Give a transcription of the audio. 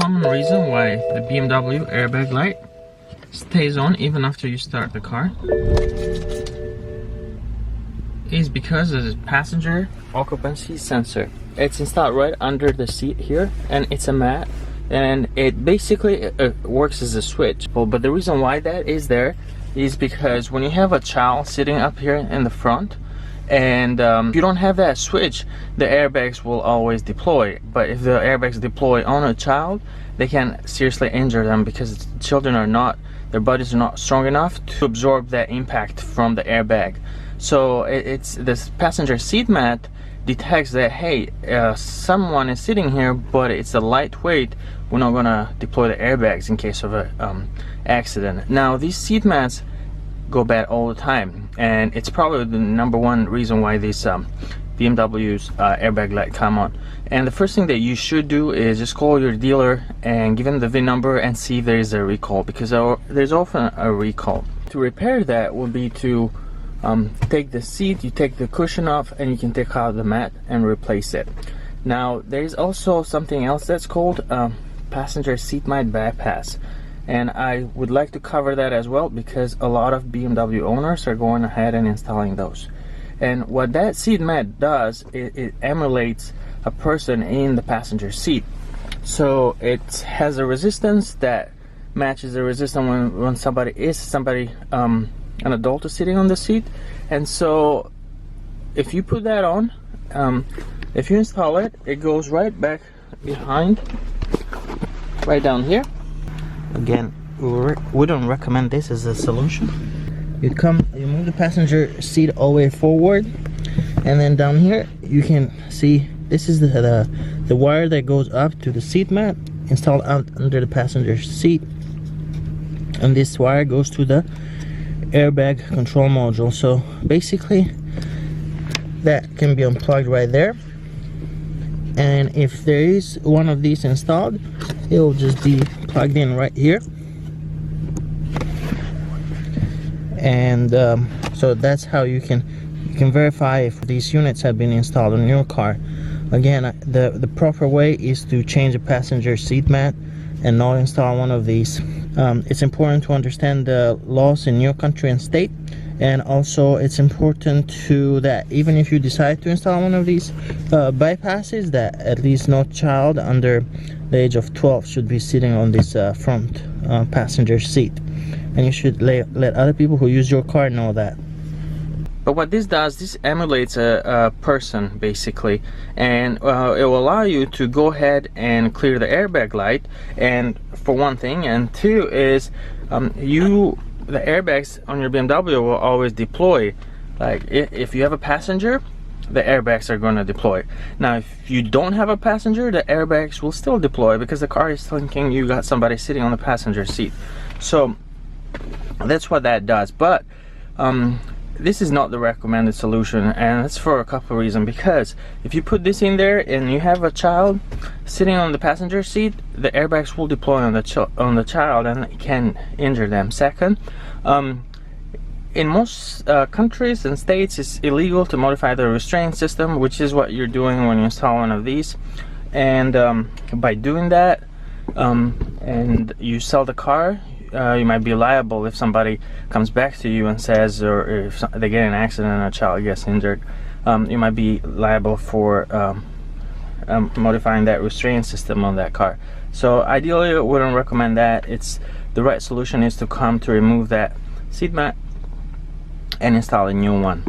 common reason why the BMW airbag light stays on even after you start the car is because of the passenger occupancy sensor. It's installed right under the seat here, and it's a mat, and it basically works as a switch. But the reason why that is there is because when you have a child sitting up here in the front, and if you don't have that switch, the airbags will always deploy. But if the airbags deploy on a child, they can seriously injure them, because children are not, their bodies are not strong enough to absorb that impact from the airbag. So it's this passenger seat mat detects that, hey, someone is sitting here, but it's a lightweight, we're not gonna deploy the airbags in case of a accident. Now these seat mats go bad all the time, and it's probably the #1 reason why these BMW's airbag light come on. And the first thing that you should do is just call your dealer and give them the VIN number and see if there is a recall, because there's often a recall. To repair that would be to take the seat, you take the cushion off, and you can take out the mat and replace it. Now there's also something else that's called passenger seat mat bypass, and I would like to cover that as well, because a lot of BMW owners are going ahead and installing those. And what that seat mat does, it emulates a person in the passenger seat. So it has a resistance that matches the resistance when somebody an adult is sitting on the seat. And so if you put that on, if you install it, it goes right back behind, right down here. Again, we don't recommend this as a solution. You move the passenger seat all the way forward, and then down here you can see this is the wire that goes up to the seat mat installed out under the passenger seat, and this wire goes to the airbag control module. So basically that can be unplugged right there, and if there is one of these installed, it will just be plugged in right here. And so that's how you can verify if these units have been installed on your car. Again, the proper way is to change a passenger seat mat and not install one of these. It's important to understand the laws in your country and state, and also it's important that even if you decide to install one of these bypasses, that at least no child under the age of 12 should be sitting on this front passenger seat, and you should let other people who use your car know that. But what this does, this emulates a person basically, and it will allow you to go ahead and clear the airbag light, and for one thing, and two is the airbags on your BMW will always deploy. Like if you have a passenger, the airbags are going to deploy. Now if you don't have a passenger, the airbags will still deploy, because the car is thinking you got somebody sitting on the passenger seat. So that's what that does. But this is not the recommended solution, and it's for a couple of reasons. Because if you put this in there and you have a child sitting on the passenger seat, the airbags will deploy on the child, and it can injure them. Second, in most countries and states, it's illegal to modify the restraint system, which is what you're doing when you install one of these. And by doing that, and you sell the car, you might be liable if somebody comes back to you and says, or if they get in an accident and a child gets injured, you might be liable for modifying that restraint system on that car. So ideally I wouldn't recommend that. The right solution is to remove that seat mat and install a new one.